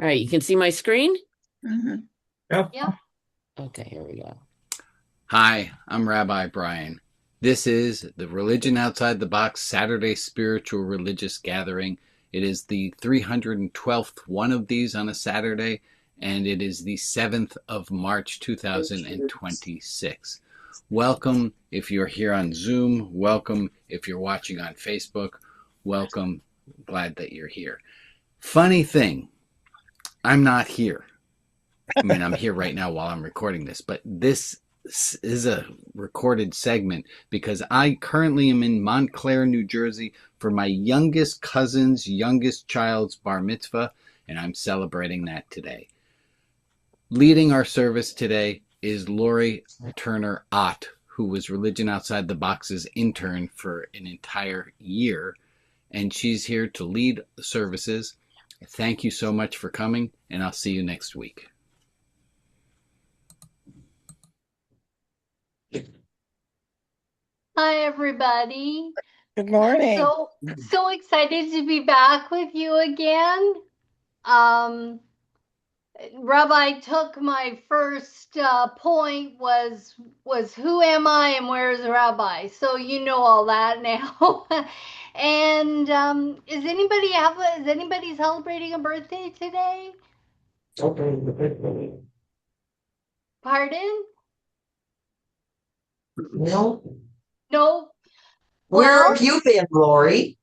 All right, you can see my screen? Mhm. Yep. Yeah. Okay, here we go. Hi, I'm Rabbi Brian. This is the Religion Outside the Box Saturday Spiritual Religious Gathering. It is the 312th one of these on a Saturday, and it is the 7th of March 2026. Welcome if you're here on Zoom. Welcome if you're watching on Facebook. Welcome. Glad that you're here. Funny thing, I'm not here. I mean, I'm here right now while I'm recording this, but this is a recorded segment because I currently am in Montclair, New Jersey for my youngest cousin's youngest child's bar mitzvah, and I'm celebrating that today. Leading our service today is Lori Turner Ott, who was Religion Outside the Box's intern for an entire year, and she's here to lead the services. Thank you so much for coming, and I'll see you next week. Hi, everybody. Good morning. So excited to be back with you again. Um, Rabbi took my first point was who am I and where is Rabbi? So you know all that now. And is anybody celebrating a birthday today? Pardon? No. No. Where Well, have you been, Lori?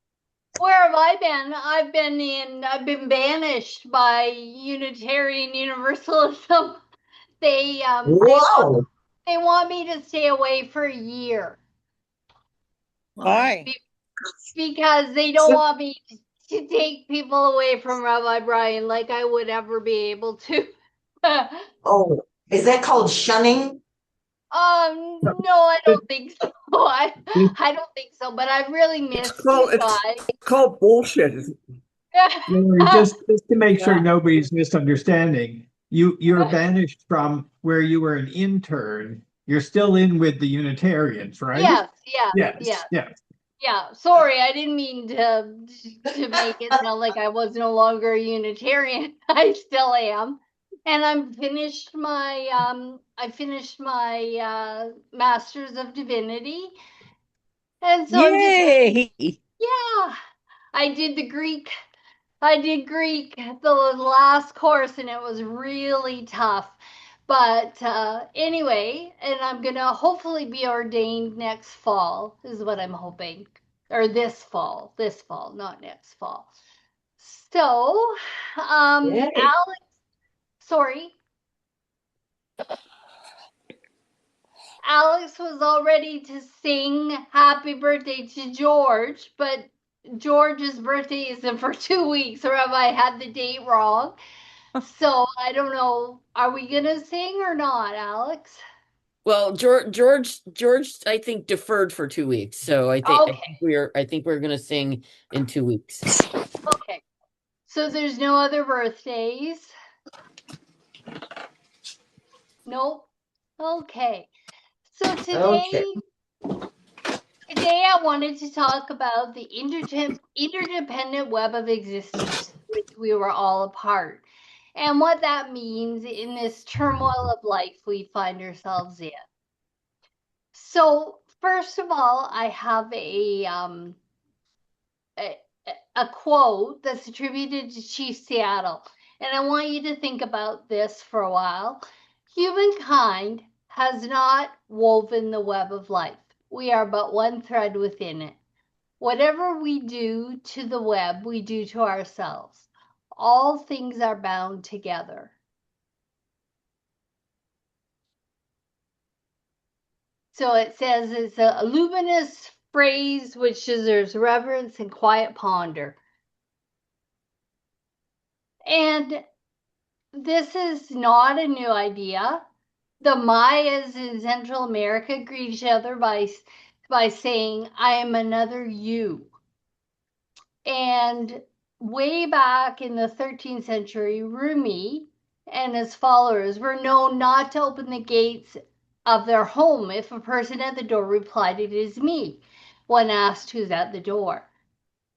where have I been? I've been banished by Unitarian Universalism. They Whoa. they want me to stay away for a year Why? because they don't So- want me to take people away from Rabbi Brian like I would ever be able to. Oh, is that called shunning? No, I don't think so. I don't think so, but I really It's missed called you it's guys. called bullshit. Lori, just to make sure nobody's misunderstanding, you're banished from where you were an intern. You're still in with the Unitarians, right? Yes, yes, yes. Yes, yes. Yeah, sorry, I didn't mean to make it sound like I was no longer a Unitarian. I still am. And I finished my Masters of Divinity. And so I'm just Yay! yeah, I did the Greek. I did Greek the last course and it was really tough. But anyway, and I'm going to hopefully be ordained next fall, is what I'm hoping. Or this fall, not next fall. So, Yay. Alex, sorry, Alex was all ready to sing happy birthday to George, but George's birthday isn't for 2 weeks, or have I had the date wrong? So I don't know. Are we gonna sing or not, Alex? Well, George, I think deferred for 2 weeks, so Okay, I think we're gonna sing in 2 weeks. okay. So there's no other birthdays? Nope. Okay. So Okay. today I wanted to talk about the interdependent web of existence, which we were all a part, and what that means in this turmoil of life we find ourselves in. So first of all, I have a, a quote that's attributed to Chief Seattle. And I want you to think about this for a while. Humankind has not woven the web of life. We are but one thread within it. Whatever we do to the web, we do to ourselves. All things are bound together. So it says it's a luminous phrase which deserves reverence and quiet ponder. And this is not a new idea. The Mayas in Central America greet each other by saying, I am another you. And way back in the 13th century, Rumi and his followers were known not to open the gates of their home if a person at the door replied, It is me, when asked who's at the door.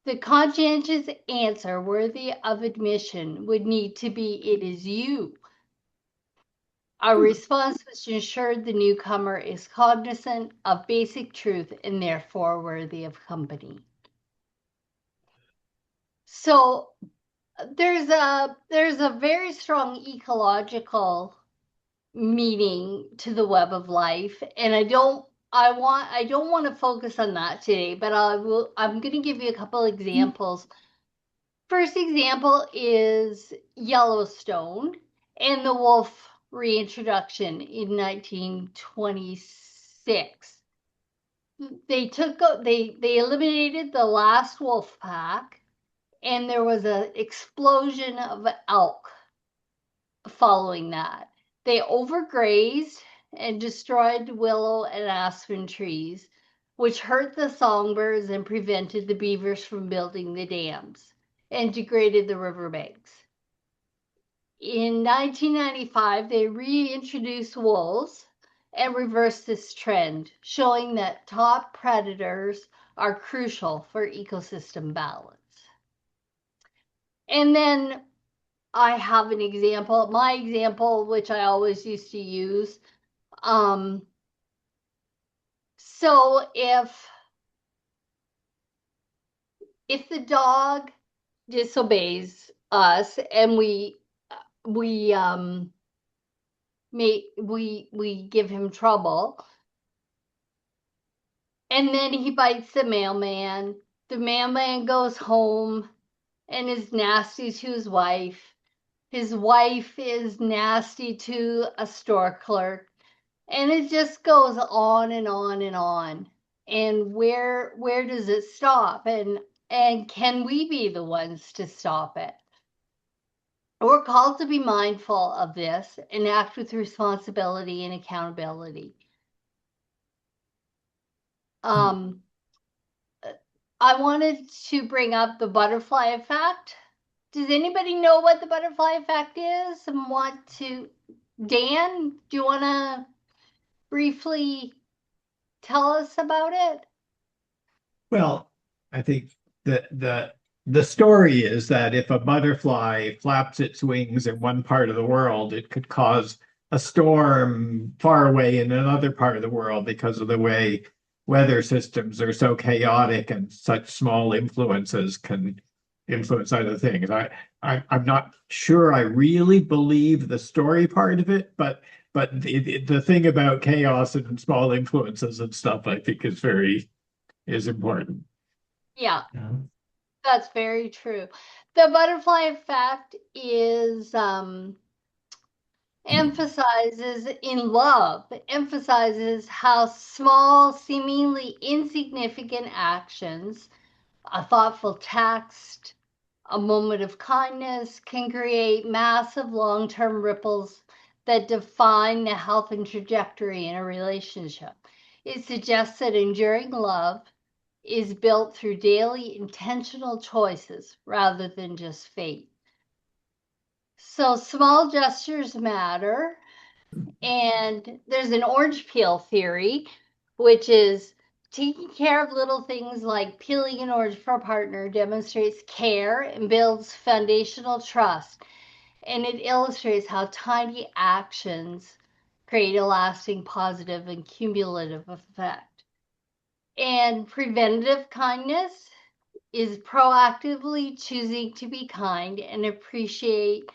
The conscientious answer worthy of admission would need to be, "It is you." Our response must ensure the newcomer is cognizant of basic truth and therefore worthy of company. So there's a very strong ecological meaning to the web of life, and I don't want to focus on that today, but I'm going to give you a couple examples. First example is Yellowstone and the wolf reintroduction in 1926. They eliminated the last wolf pack, and there was an explosion of elk following that. They overgrazed and destroyed willow and aspen trees, which hurt the songbirds and prevented the beavers from building the dams and degraded the riverbanks. In 1995, they reintroduced wolves and reversed this trend, showing that top predators are crucial for ecosystem balance. And then I have an example, my example, which I always used to use. So if the dog disobeys us and we give him trouble, and then he bites the mailman goes home and is nasty to his wife. His wife is nasty to a store clerk, and it just goes on and on and on. And where does it stop? And can we be the ones to stop it? We're called to be mindful of this and act with responsibility and accountability. I wanted to bring up the butterfly effect. Does anybody know what the butterfly effect is and Dan, do you want to briefly tell us about it? Well, I think the story is that if a butterfly flaps its wings in one part of the world, it could cause a storm far away in another part of the world because of the way weather systems are so chaotic and such small influences can influence other things. I'm not sure I really believe the story part of it, but the thing about chaos and small influences and stuff, I think is important. Yeah, Yeah. that's very true. The butterfly effect is emphasizes how small, seemingly insignificant actions, a thoughtful text, a moment of kindness, can create massive long-term ripples that define the health and trajectory in a relationship. It suggests that enduring love is built through daily intentional choices rather than just fate. So small gestures matter. And there's an orange peel theory, which is taking care of little things like peeling an orange for a partner demonstrates care and builds foundational trust. And it illustrates how tiny actions create a lasting positive and cumulative effect. And preventative kindness is proactively choosing to be kind and appreciative,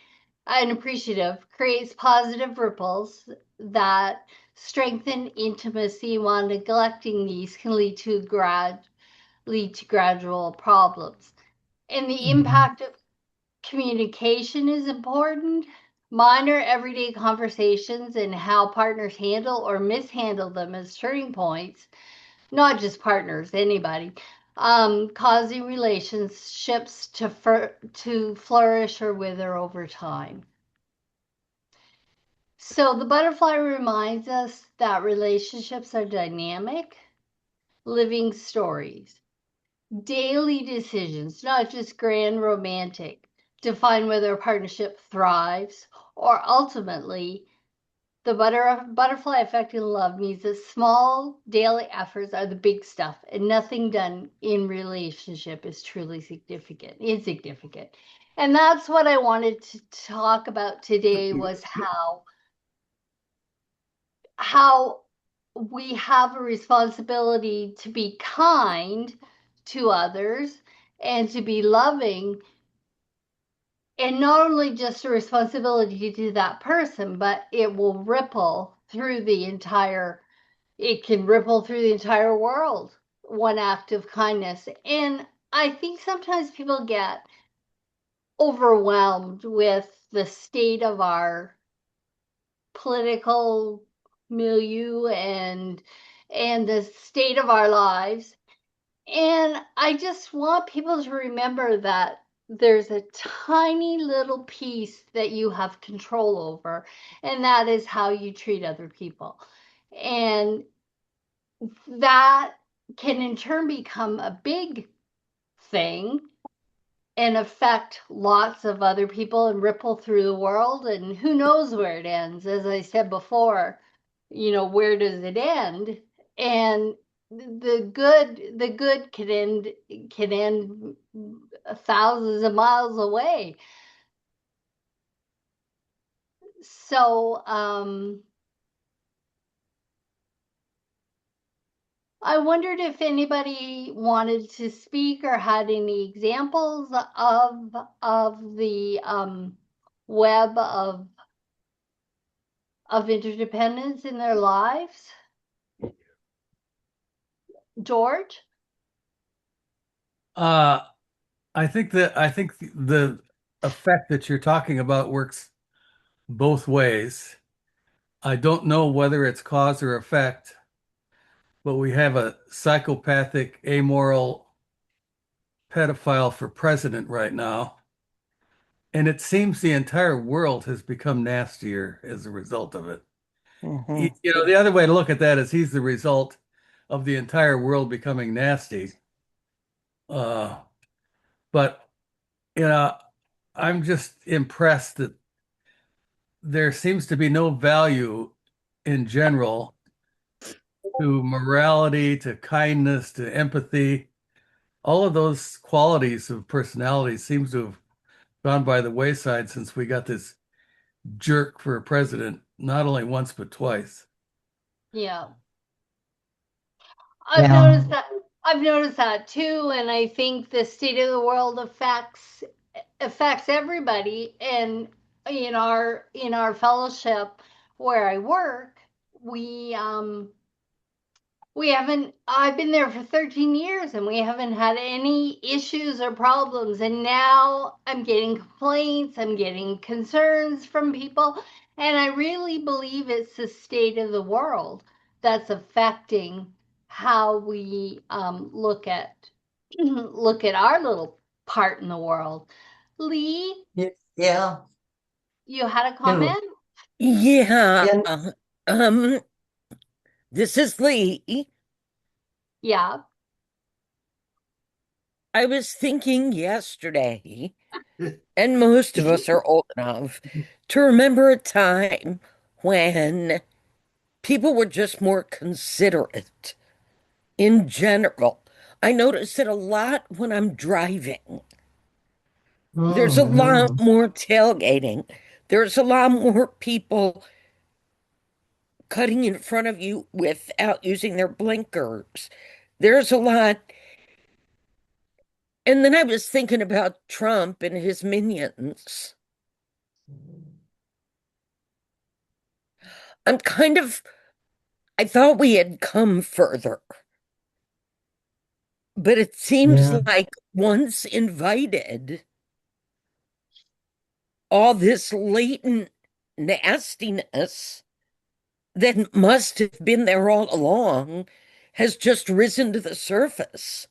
creates positive ripples that strengthen intimacy, while neglecting these can lead to gradual problems. And the impact of communication is important. Minor everyday conversations and how partners handle or mishandle them as turning points, not just partners, anybody, causing relationships to flourish or wither over time. So the butterfly reminds us that relationships are dynamic, living stories. Daily decisions, not just grand romantic, define whether a partnership thrives or ultimately The butterfly effect in love means that small daily efforts are the big stuff, and nothing done in relationship is truly insignificant. And that's what I wanted to talk about today, was how we have a responsibility to be kind to others and to be loving, and not only just a responsibility to that person, but it will ripple through the entire, it can ripple through the entire world, one act of kindness. And I think sometimes people get overwhelmed with the state of our political milieu and the state of our lives. And I just want people to remember that there's a tiny little piece that you have control over, and that is how you treat other people. And that can in turn become a big thing and affect lots of other people and ripple through the world. And who knows where it ends? As I said before, where does it end? And the good can end thousands of miles away. So I wondered if anybody wanted to speak or had any examples of the web of interdependence in their lives. George? I think the effect that you're talking about works both ways. I don't know whether it's cause or effect, but we have a psychopathic, amoral pedophile for president right now. And it seems the entire world has become nastier as a result of it. The other way to look at that is he's the result of the entire world becoming nasty. But I'm just impressed that there seems to be no value in general to morality, to kindness, to empathy. All of those qualities of personality seems to have gone by the wayside since we got this jerk for a president, not only once but twice. Yeah. Yeah. I've noticed that too, and I think the state of the world affects everybody. And in our fellowship where I work, we haven't, I've been there for 13 years and we haven't had any issues or problems. And now I'm getting complaints, I'm getting concerns from people. And I really believe it's the state of the world that's affecting how we look at our little part in the world. Lee, Yeah. you had a comment? Yeah. Yeah. Um, this is Lee. Yeah. I was thinking yesterday, and most of us are old enough to remember a time when people were just more considerate in general. I notice it a lot when I'm driving. There's a lot more tailgating. There's a lot more people cutting in front of you without using their blinkers. There's a lot. And then I was thinking about Trump and his minions. I'm kind of, I thought we had come further. But it seems Yeah. like once invited, all this latent nastiness that must have been there all along has just risen to the surface.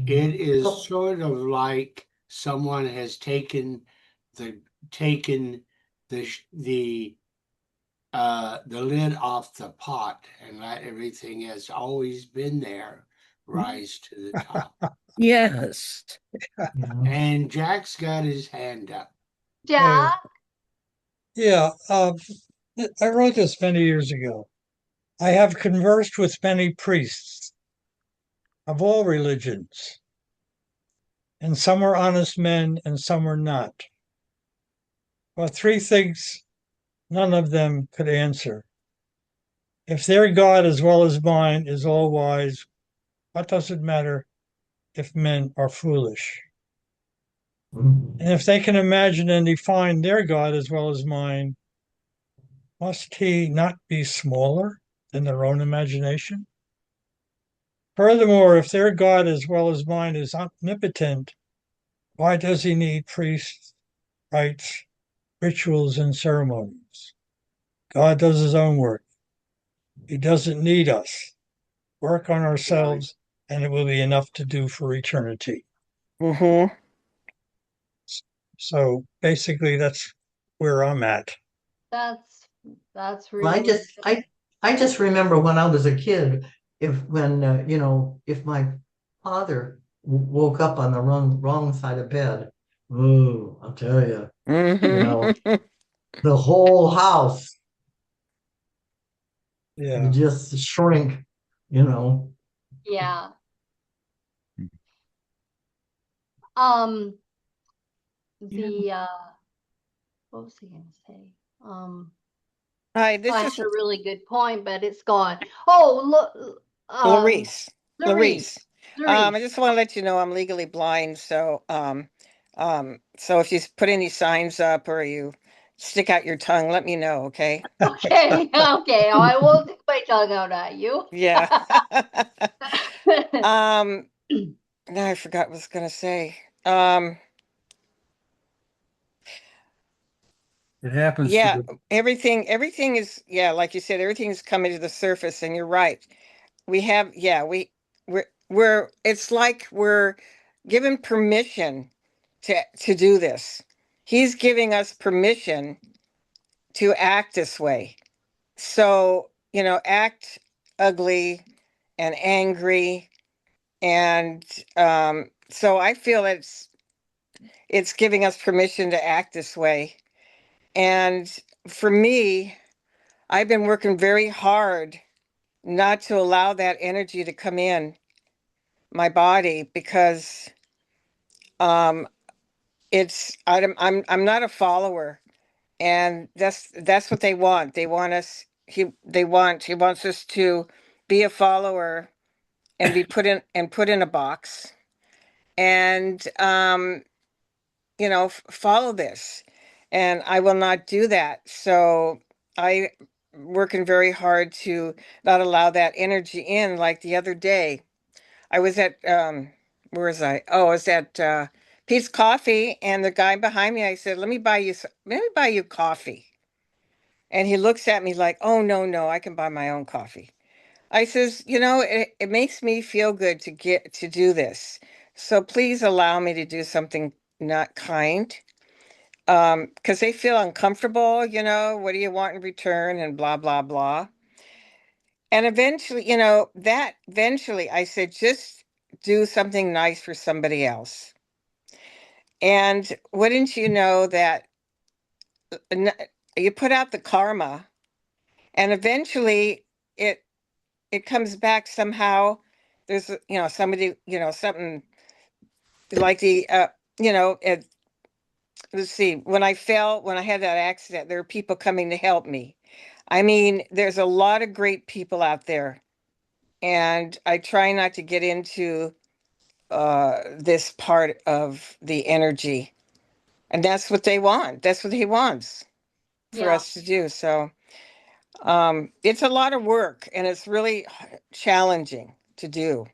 It is sort of like someone has taken the lid off the pot and let everything has always been there rise to the top. Yes. And Jack's got his hand up. Jack? Yeah, I wrote this many years ago. I have conversed with many priests of all religions, and some were honest men and some were not. Well, three things none of them could answer. If their God as well as mine is all wise, what does it matter if men are foolish? And if they can imagine and define their God as well as mine, must he not be smaller than their own imagination? Furthermore, if their God as well as mine is omnipotent, why does he need priests, rites, rituals, and ceremonies? God does his own work. He doesn't need us. Work on Right. ourselves, and it will be enough to do for eternity. Mm-hmm. So basically, that's where I'm at. That's that's Well, I really just, I, I just remember when I was a kid, if my father woke up on the wrong side of bed, ooh, I'll tell you, Mm-hmm. the whole house would Yeah. just shrink, you know. yeah. Um Yeah. the what was I gonna say? Um Hi, I this had is a really good point, but it's gone. Oh, look, Larice. Larice, Larice. I Larice. just want to let you know I'm legally blind, so so if you put any signs up or you stick out your tongue, let me know, okay? Okay, okay, I will stick my tongue out at you. Yeah. Um, now I forgot what I was gonna say. Um, It happens to yeah, the everything is, yeah, like you said, everything's coming to the surface, and you're right. We have, yeah, we're it's like we're given permission to do this. He's giving us permission to act this way. So, act ugly and angry, and so I feel it's giving us permission to act this way. And for me, I've been working very hard not to allow that energy to come in my body because um I'm not a follower, and that's what they want. They want us he wants us to be a follower and be put in a box and follow this. And I will not do that. So I working very hard to not allow that energy in. Like the other day, I was at where was I? Oh, I was at Pete's Coffee, and the guy behind me, I said, let me buy you coffee." And he looks at me like, "Oh, no, no, I can buy my own coffee." I says, it makes me feel good to get to do this. So please allow me to do something not kind. Because they feel uncomfortable, what do you want in return and blah, blah, blah. And eventually, that eventually I said, just do something nice for somebody else. And wouldn't you know that n- you put out the karma and eventually it it comes back somehow. There's, somebody, something like let's see, when I had that accident, there were people coming to help me. I mean, there's a lot of great people out there, and I try not to get into this part of the energy. And that's what they want. That's what he wants for Yeah, us to do. So it's a lot of work and it's really challenging to do.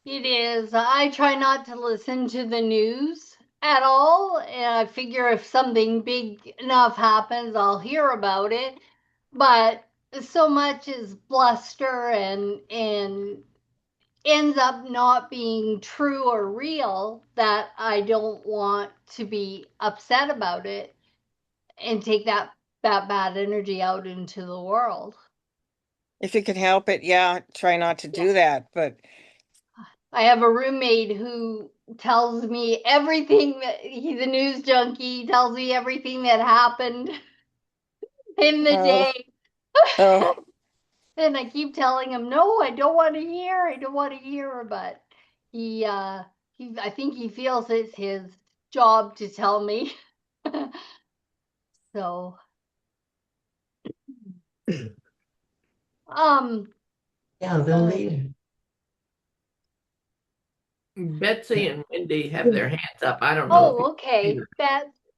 it is. I try not to listen to the news at all, and I figure if something big enough happens, I'll hear about it. But so much is bluster and ends up not being true or real that I don't want to be upset about it and take that bad energy out into the world. If you can help it, yeah, try not to Yeah. do that. But I have a roommate who tells me everything that he's a news junkie, tells me everything that happened. in the Oh, day. oh, And I keep telling him, no, I don't want to hear. I don't want to hear. But I think he feels it's his job to tell me. So, um, Yeah, they'll leave. Betsy and Wendy have their hands up. I don't know if you can okay. hear.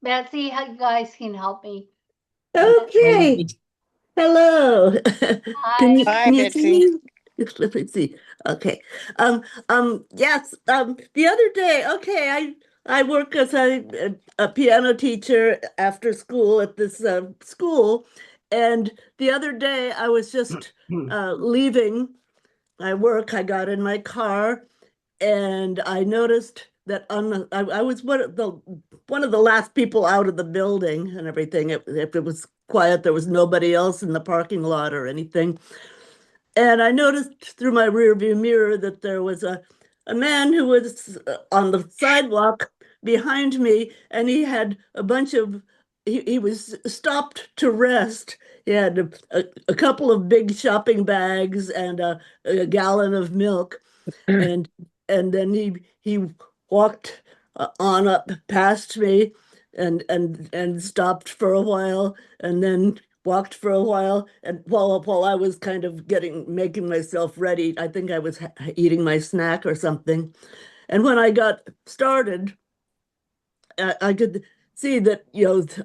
Betsy, how you guys can help me. Okay. Hello. Can you Hi. hi, can you see Betsy. me? Let me see. Okay. Yes, the other day, okay, I work as a piano teacher after school at this school, and the other day I was just leaving my work. I got in my car and I noticed that I was one of the last people out of the building and everything. If it was quiet, there was nobody else in the parking lot or anything. And I noticed through my rearview mirror that there was a man who was on the sidewalk behind me, and he had a bunch of he was stopped to rest. He had a couple of big shopping bags and a gallon of milk and then he walked on up past me and stopped for a while and then walked for a while and while I was kind of making myself ready. I think I was eating my snack or something. And when I got started, I could see that,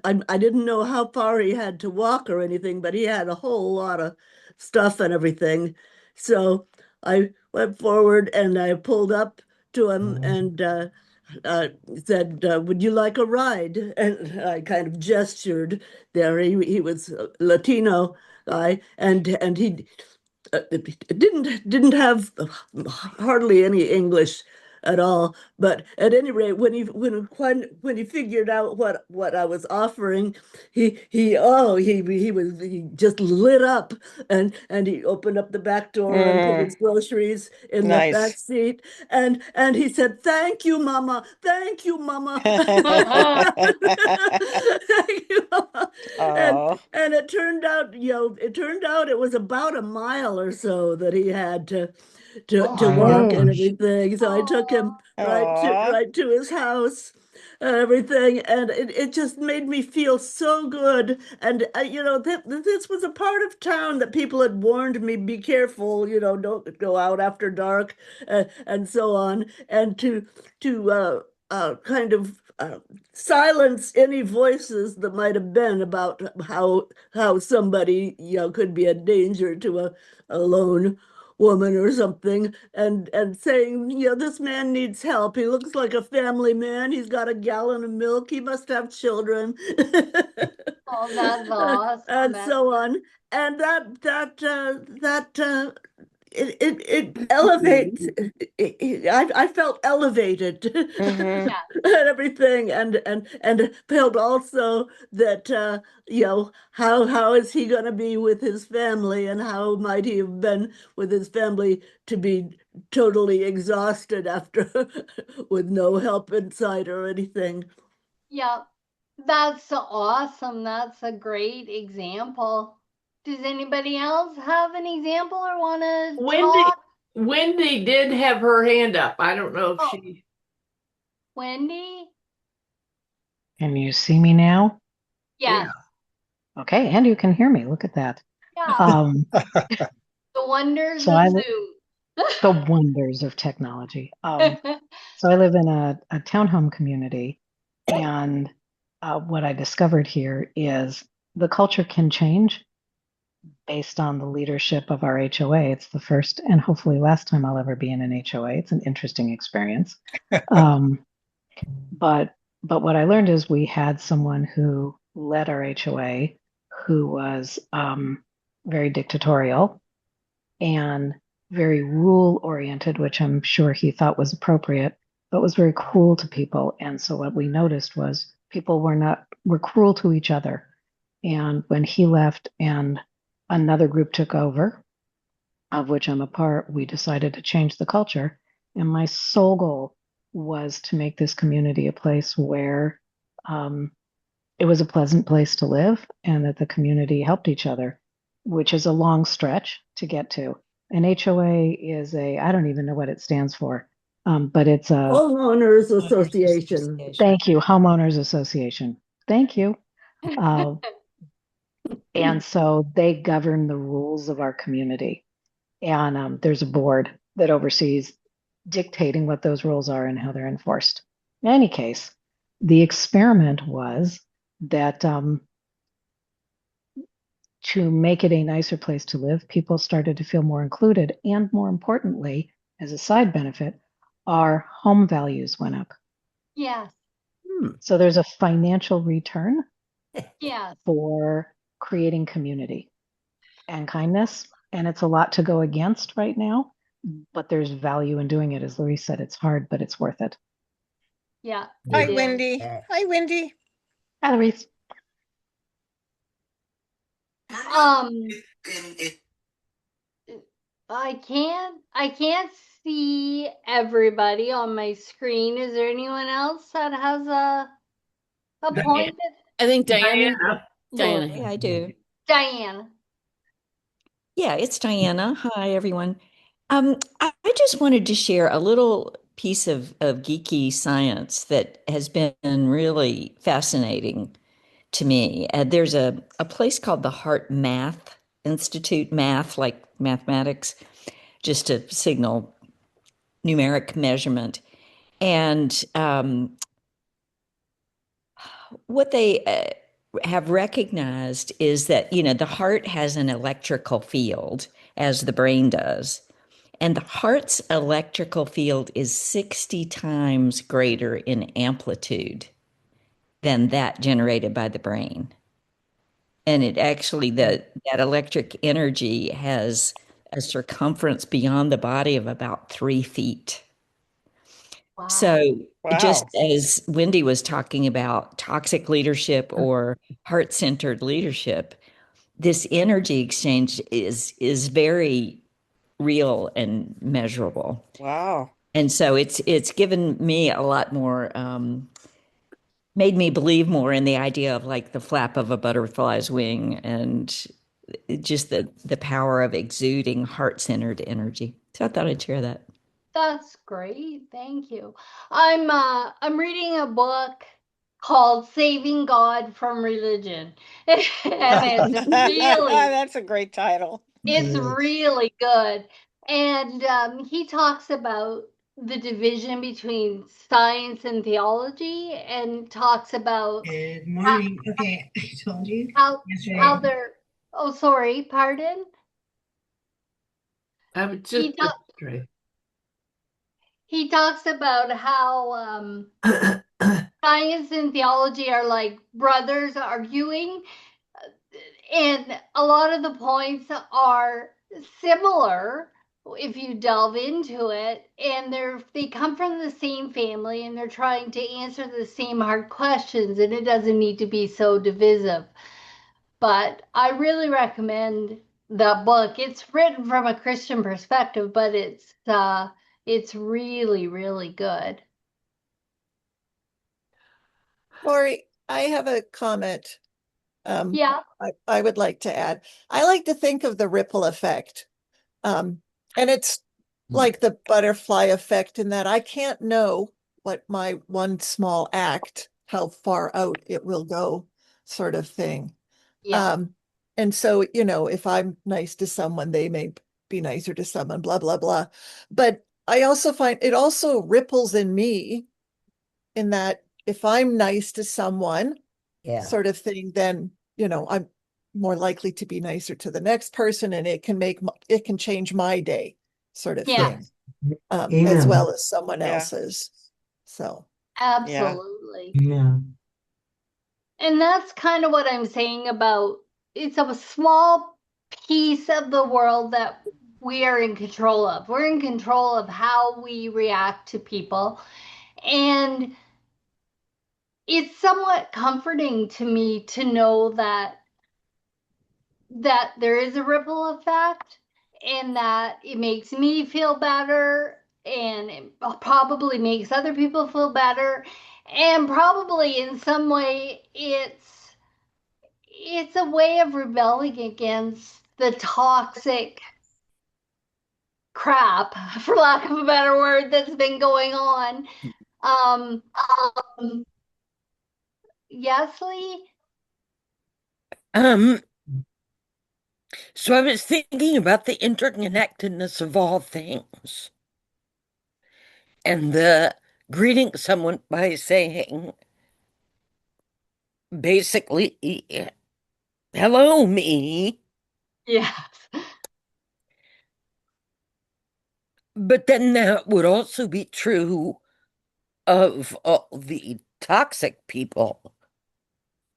I didn't know how far he had to walk or anything, but he had a whole lot of stuff and everything. So I went forward and I pulled up to him and uh, said, "Would you like a ride?" And I kind of gestured there. He was a Latino guy, and he didn't have hardly any English at all. But at any rate, when he figured out what I was offering, he just lit up and he opened up the back door and put Mm, his groceries in the back nice. seat and he said, "Thank you, Mama. Thank you, Mama." Thank you, Mama. And Oh, and it turned out it was about a mile or so that he had Oh to my walk and gosh. everything. So I took him Oh, oh, right to his house and everything, and it just made me feel so good. And this was a part of town that people had warned me, be careful, don't go out after dark, and so on, and to kind of silence any voices that might have been about how somebody could be a danger to a lone woman or something, and saying, this man needs help. He looks like a family man. He's got a gallon of milk. He must have children. oh, that's awesome, And so Betsy. on. And that it elevates. I felt elevated mm-hmm. Yeah, and everything, and felt also that how is he going to be with his family, and how might he have been with his family to be totally exhausted after with no help inside or anything. yeah. That's awesome. That's a great example. Does anybody else have an example or want to Wendy, talk? Wendy did have her hand up. I don't know if Oh, she. Wendy? Can you see me now? Yes. Yeah. Okay, and you can hear me. Look at that. Yeah. Um, The wonders so of I Zoom. the wonders of technology. So I live in a townhome community, and what I discovered here is the culture can change based on the leadership of our HOA. It's the first and hopefully last time I'll ever be in an HOA. It's an interesting experience. Um, but but what I learned is we had someone who led our HOA who was very dictatorial and very rule oriented, which I'm sure he thought was appropriate, but was very cruel to people. And so what we noticed was people were cruel to each other. And when he left and another group took over, of which I'm a part, we decided to change the culture. And my sole goal was to make this community a place where um, it was a pleasant place to live and that the community helped each other, which is a long stretch to get to. An HOA is I don't even know what it stands for, but it's a Homeowners Association. Thank you, Homeowners Association. Thank you. And so they govern the rules of our community. And there's a board that oversees dictating what those rules are and how they're enforced. In any case, the experiment was that to make it a nicer place to live, people started to feel more included. And more importantly, as a side benefit, our home values went up. Yes. So there's a financial return Yes. for creating community and kindness. And it's a lot to go against right now, but there's value in doing it. As Lori said, it's hard, but it's worth it. Yeah. Hi, Wendy. Hi, Wendy. Hi, Louise. I can't see everybody on my screen. Is there anyone else that has a point? I think Diana. Diana. I do. Diana. Yeah, it's Diana. Hi, everyone. I just wanted to share a little piece of geeky science that has been really fascinating to me. There's a place called the Heart Math Institute, math like mathematics, just to signal numeric measurement. And what they have recognized is that, the heart has an electrical field, as the brain does. And the heart's electrical field is 60 times greater in amplitude than that generated by the brain. And it actually, that electric energy has a circumference beyond the body of about 3 feet. Wow. So just as Wendy was talking about toxic leadership or heart-centered leadership, this energy exchange is very real and measurable. Wow. And so it's given me a lot more, made me believe more in the idea of like the flap of a butterfly's wing and just the power of exuding heart-centered energy. So I thought I'd share that. That's great. Thank you. I'm reading a book called Saving God from Religion. And it's really That's a great title. It's really good. And he talks about the division between science and theology and talks about Good morning. Okay, I told you how they're sorry, pardon? I would just he talks about how science and theology are like brothers arguing, and a lot of the points are similar if you delve into it, and they come from the same family and they're trying to answer the same hard questions, and it doesn't need to be so divisive. But I really recommend the book. It's written from a Christian perspective, but it's really, really good. Lori, I have a comment. Yeah. I would like to add. I like to think of the ripple effect. And it's like the butterfly effect in that I can't know what my one small act, how far out it will go, sort of thing. Yeah. And so, if I'm nice to someone, they may be nicer to someone, blah, blah, blah. But I also find it also ripples in me in that if I'm nice to someone, sort of thing, then, I'm more likely to be nicer to the next person, and it can change my day, sort of thing, as well as someone else's. So absolutely. Yeah. And that's kind of what I'm saying about it's a small piece of the world that we are in control of. We're in control of how we react to people. And it's somewhat comforting to me to know that there is a ripple effect and that it makes me feel better and it probably makes other people feel better. And probably in some way it's a way of rebelling against the toxic crap, for lack of a better word, that's been going on. Yes, Lee? So I was thinking about the interconnectedness of all things and the greeting someone by saying, basically, hello, me. Yes. But then that would also be true of all the toxic people.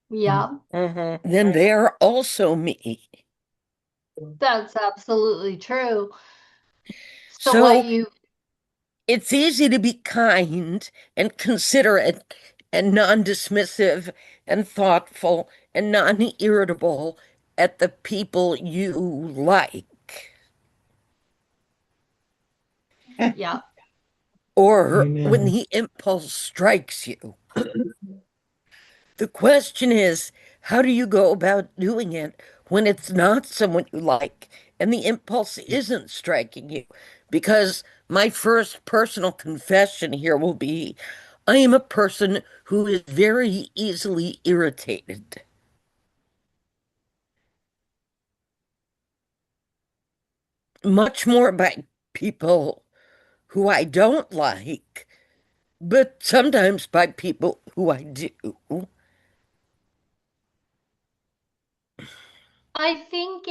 Yeah. Then they're also me. That's absolutely true. So it's easy to be kind and considerate and non-dismissive and thoughtful and non-irritable at the people you like. Yeah. Or Amen. when the impulse strikes you. The question is, how do you go about doing it when it's not someone you like and the impulse isn't striking you? Because my first personal confession here will be, I am a person who is very easily irritated. Much more by people who I don't like, but sometimes by people who I do. I think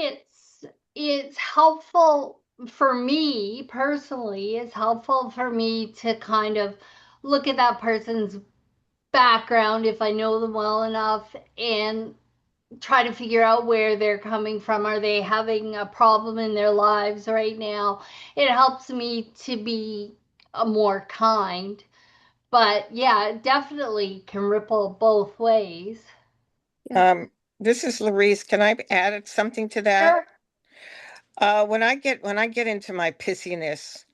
it's helpful for me personally, it's helpful for me to kind of look at that person's background if I know them well enough and try to figure out where they're coming from. Are they having a problem in their lives right now? It helps me to be a more kind. But yeah, it definitely can ripple both ways. This is Larice. Can I add something to that? Sure. When I get into my pissiness,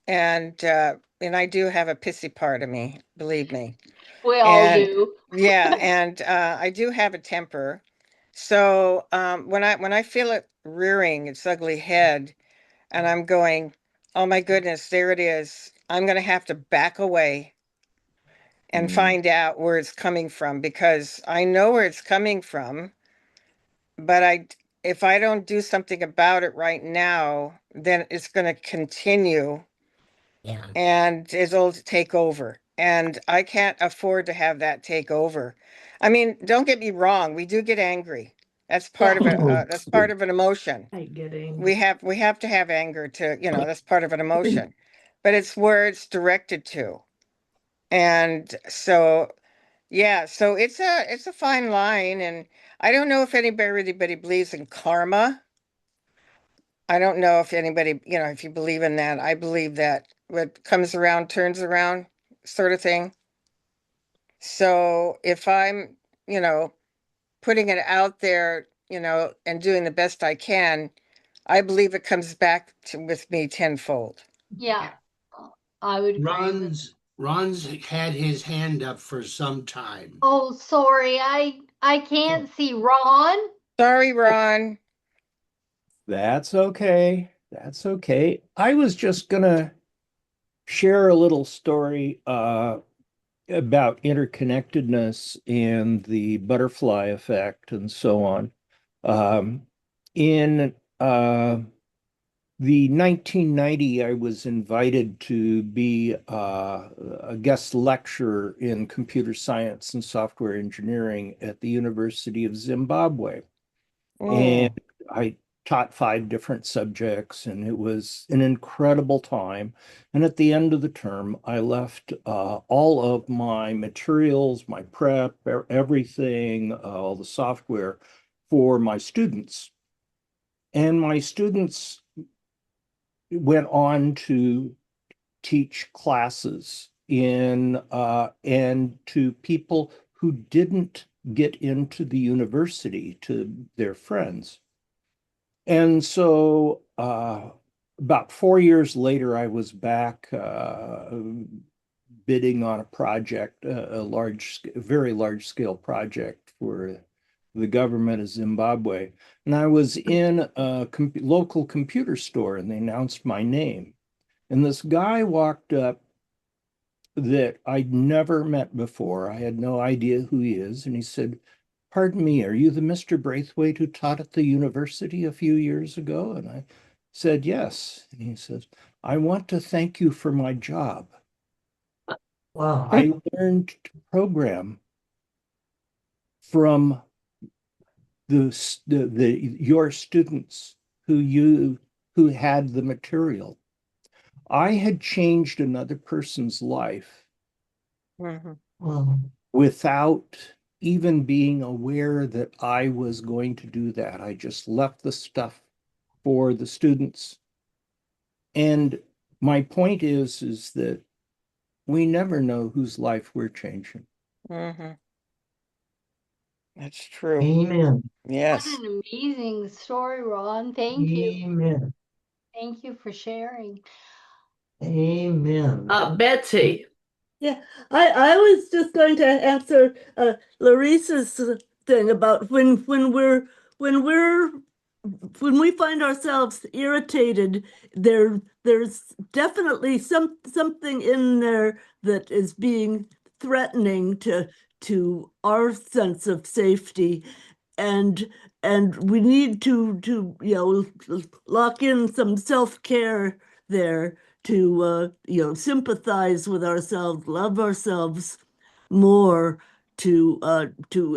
and I do have a pissy part of me, believe me. We all do. Yeah, and I do have a temper. So when I feel it rearing its ugly head, and I'm going, oh my goodness, there it is. I'm gonna have to back away and find out where it's coming from, because I know where it's coming from, but if I don't do something about it right now, then it's going to continue. Yeah. And it'll take over. And I can't afford to have that take over. I mean, don't get me wrong, we do get angry. That's part of it. That's part of an emotion. I get angry. We have to have anger to, that's part of an emotion. But it's where it's directed to. And so yeah, so it's a fine line, and I don't know if anybody believes in karma. I don't know if anybody, if you believe in that. I believe that what comes around turns around, sort of thing. So if I'm, putting it out there, and doing the best I can, I believe it comes back with me tenfold. Yeah, I would agree. Ron's had his hand up for some time. Oh, sorry, I can't see Ron. Sorry, Ron. That's okay. That's okay. I was just gonna share a little story about interconnectedness and the butterfly effect and so on. In the 1990, I was invited to be a guest lecturer in computer science and software engineering at the University of Zimbabwe. And I taught 5 different subjects, and it was an incredible time. And at the end of the term, I left all of my materials, my prep, everything, all the software for my students. And my students went on to teach classes and to people who didn't get into the university, to their friends. And so about 4 years later, I was back bidding on a project, very large scale project for the government of Zimbabwe. And I was in a local computer store and they announced my name. And this guy walked up that I'd never met before. I had no idea who he is. And he said, "Pardon me, are you the Mr. Braithwaite who taught at the university a few years ago?" And I said, "Yes." And he says, "I want to thank you for my job. Wow. I learned to program from your students who had the material. I had changed another person's life without even being aware that I was going to do that. I just left the stuff for the students. And my point is that we never know whose life we're changing. That's true. Amen. Yes. What an amazing story, Ron. Thank you. Amen. Thank you for sharing. Amen. Betsy. Yeah, I was just going to answer Larissa's thing about when we find ourselves irritated, there's definitely something in there that is being threatening to our sense of safety, and we need to lock in some self-care there to sympathize with ourselves, love ourselves more, to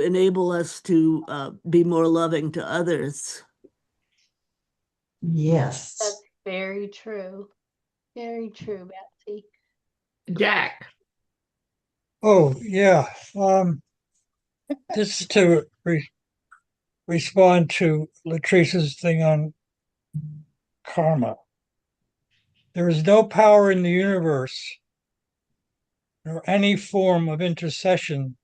enable us to be more loving to others. Yes. That's very true. Very true, Betsy. Jack. Oh, yeah. This is to respond to Latrice's thing on karma. There is no power in the universe nor any form of intercession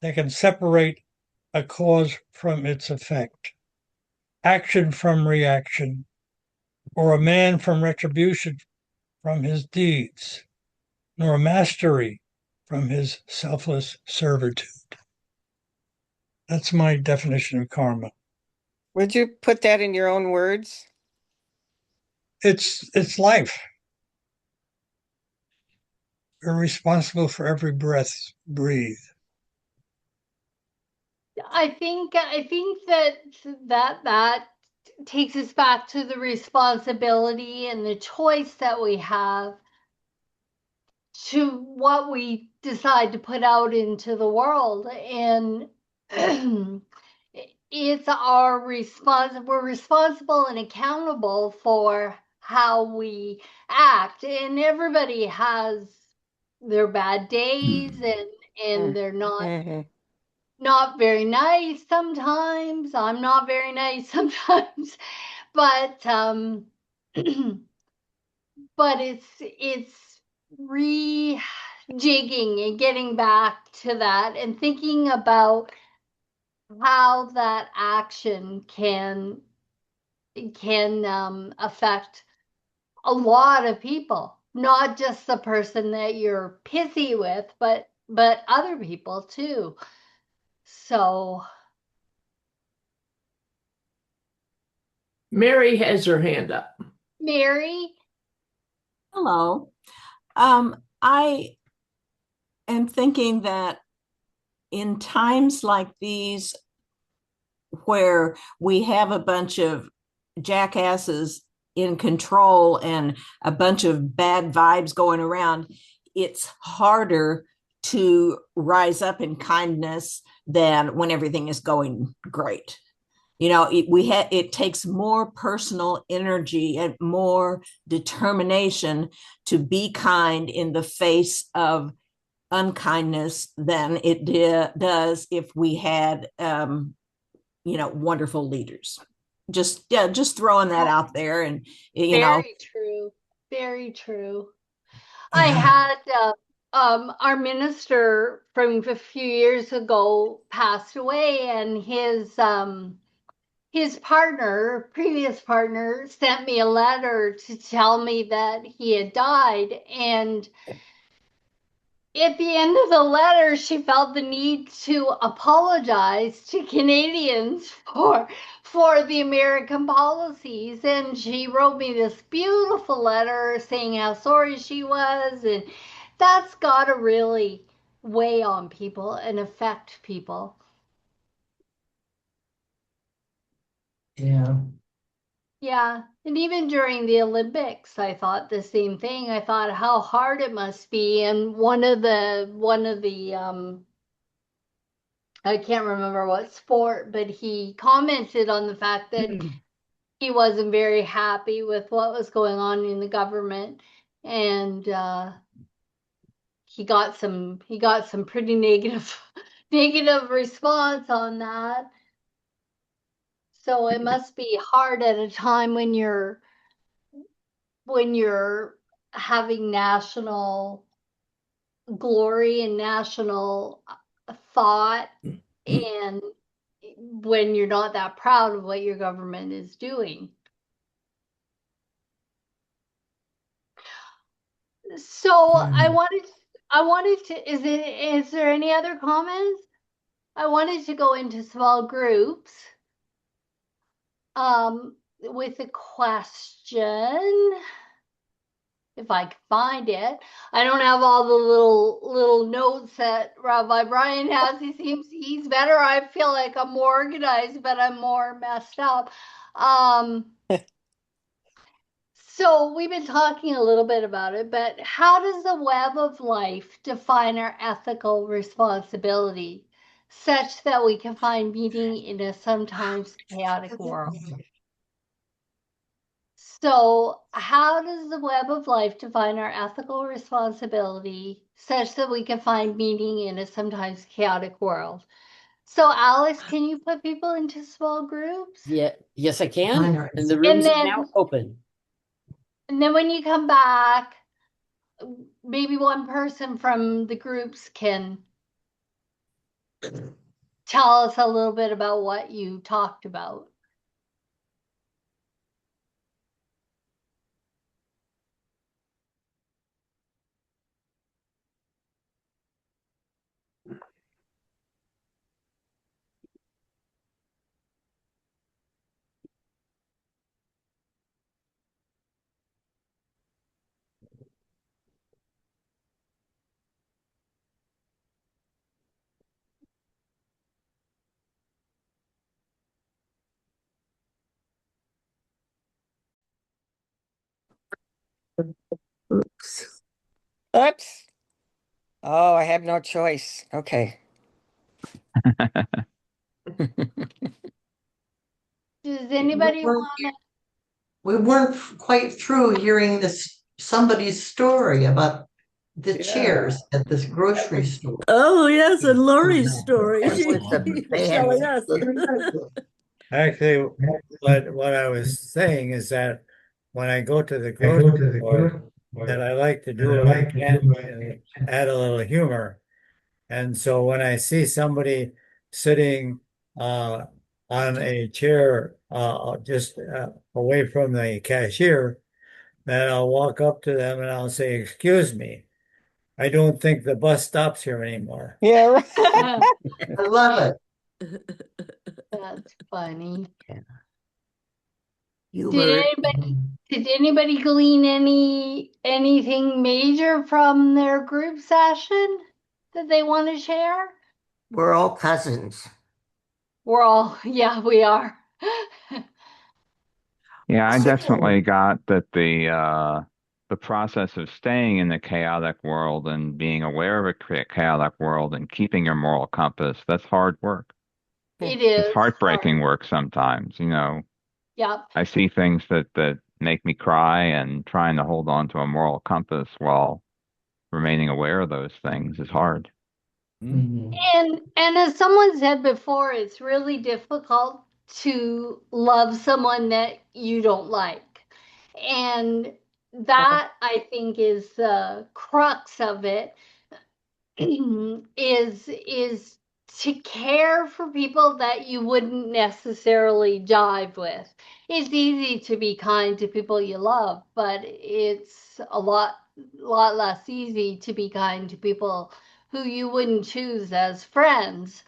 that can separate a cause from its effect, action from reaction, or a man from retribution from his deeds, nor mastery from his selfless servitude. That's my definition of karma. Would you put that in your own words? It's life. We're responsible for every breath breathe. I think that takes us back to the responsibility and the choice that we have to what we decide to put out into the world. And it's our we're responsible and accountable for how we act. And everybody has their bad days and they're not very nice sometimes. I'm not very nice sometimes. But but it's rejigging and getting back to that and thinking about how that action can affect a lot of people, not just the person that you're pissy with, but other people too. So Mary has her hand up. Mary? Hello. I am thinking that in times like these, where we have a bunch of jackasses in control and a bunch of bad vibes going around, it's harder to rise up in kindness than when everything is going great. It takes more personal energy and more determination to be kind in the face of unkindness than it does if we had wonderful leaders. Just throwing that out there. And very true, very true. I had our minister from a few years ago passed away, and his previous partner, sent me a letter to tell me that he had died. And at the end of the letter, she felt the need to apologize to Canadians for the American policies. And she wrote me this beautiful letter saying how sorry she was. And that's got to really weigh on people and affect people. Yeah. Yeah. And even during the Olympics, I thought the same thing. I thought how hard it must be. And I can't remember what sport, but he commented on the fact that he wasn't very happy with what was going on in the government, and he got some pretty negative negative response on that. So it must be hard at a time when you're having national glory and national thought, and when you're not that proud of what your government is doing. So I wanted to, is there any other comments? I wanted to go into small groups with a question, if I can find it. I don't have all the little notes that Rabbi Brian has. He seems he's better. I feel like I'm more organized, but I'm more messed up. So we've been talking a little bit about it, but how does the web of life define our ethical responsibility such that we can find meaning in a sometimes chaotic world? So how does the web of life define our ethical responsibility such that we can find meaning in a sometimes chaotic world? So Alice, can you put people into small groups? Yeah, yes, I can. And the rooms are now open. And then when you come back, maybe one person from the groups can tell us a little bit about what you talked about. Oops. Oops. Oh, I have no choice. Okay. Does anybody want to? We weren't quite through hearing somebody's story about the chairs at this grocery store. Oh, yes, and Lori's story. She's telling us. Actually, what I was saying is that when I go to the grocery store, that I like to do what I can to add a little humor. And so when I see somebody sitting on a chair just away from the cashier, then I'll walk up to them and I'll say, "Excuse me, I don't think the bus stops here anymore." Yeah, right. I love it. That's funny. Yeah. Did anybody glean anything major from their group session that they want to share? We're all cousins. Yeah, we are. Yeah, I definitely got that the process of staying in the chaotic world and being aware of a chaotic world and keeping your moral compass, that's hard work. It is. It's heartbreaking work sometimes, you know. Yep. I see things that make me cry, and trying to hold on to a moral compass while remaining aware of those things is hard. And as someone said before, it's really difficult to love someone that you don't like. And that, I think, is the crux of it, is to care for people that you wouldn't necessarily jive with. It's easy to be kind to people you love, but it's a lot lot less easy to be kind to people who you wouldn't choose as friends.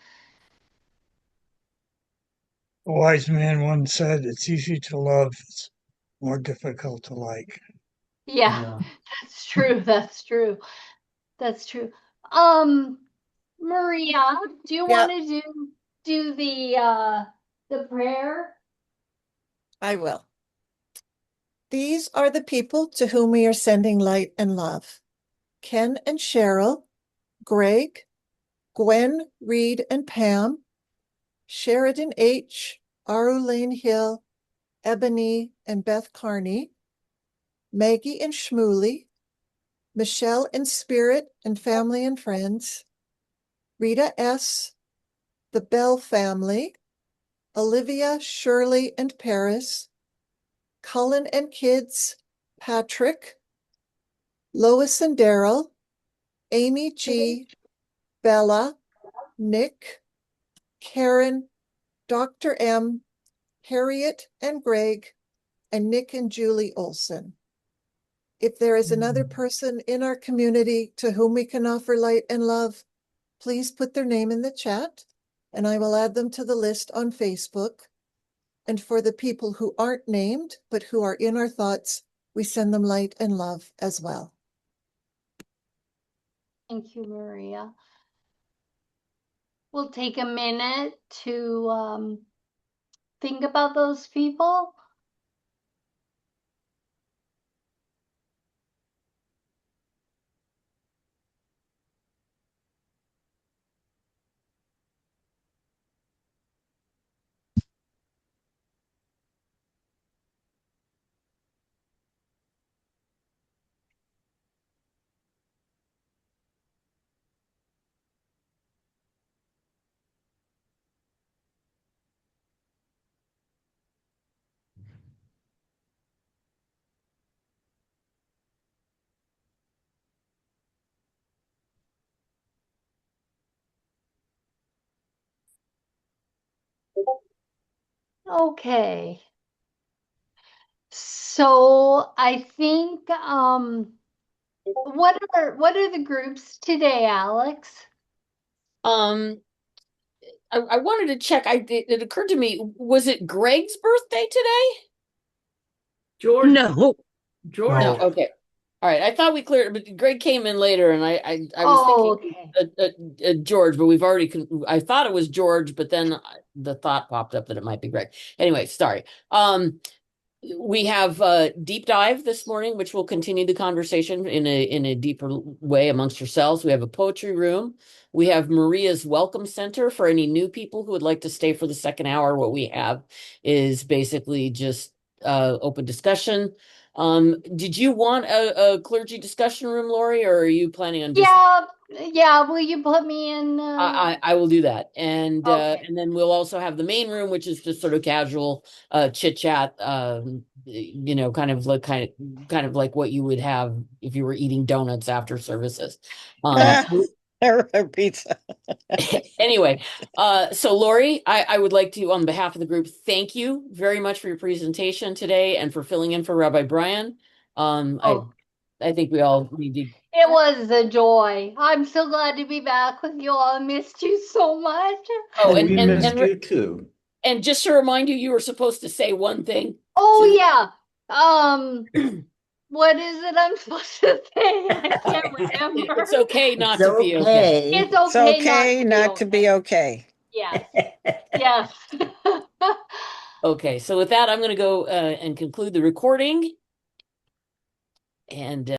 A wise man once said, "It's easy to love, it's more difficult to like." Yeah, that's true. That's true. That's true. Maria, do you want to do the prayer? I will. These are the people to whom we are sending light and love. Ken and Cheryl, Greg, Gwen, Reed, and Pam, Sheridan H., Aru Lane Hill, Ebony and Beth Carney, Maggie and Shmuley, Michelle and Spirit and family and friends, Rita S., the Bell family, Olivia, Shirley, and Paris, Cullen and kids, Patrick, Lois and Daryl, Amy G., Bella, Nick, Karen, Dr. M., Harriet and Greg, and Nick and Julie Olson. If there is another person in our community to whom we can offer light and love, please put their name in the chat, and I will add them to the list on Facebook. And for the people who aren't named, but who are in our thoughts, we send them light and love as well. Thank you, Maria. We'll take a minute to think about those people. Okay. So I think what are the groups today, Alex? I wanted to check. It occurred to me, was it Greg's birthday today? George. No. George. No, okay. All right. I thought we cleared, but Greg came in later, and I was thinking George, but we've already. I thought it was George, but then the thought popped up that it might be Greg. Anyway, sorry. We have a deep dive this morning, which will continue the conversation in a deeper way amongst yourselves. We have a poetry room. We have Maria's Welcome Center for any new people who would like to stay for the second hour. What we have is basically just open discussion. Did you want a clergy discussion room, Lori, or are you planning on just? Yeah. Will you put me in? I will do that, and then we'll also have the main room, which is just sort of casual chit chat. Kind of like what you would have if you were eating donuts after services. Pizza. Anyway, so Lori, I would like to, on behalf of the group, thank you very much for your presentation today and for filling in for Rabbi Brian. I think we all need to. It was a joy. I'm so glad to be back with you all. I missed you so much. Oh, and we missed you too. And just to remind you, you were supposed to say one thing. Oh yeah. What is it I'm supposed to say? I can't remember. It's okay not to be okay. It's okay not to be okay. Yes. Yes. Okay, so with that, I'm going to go and conclude the recording. And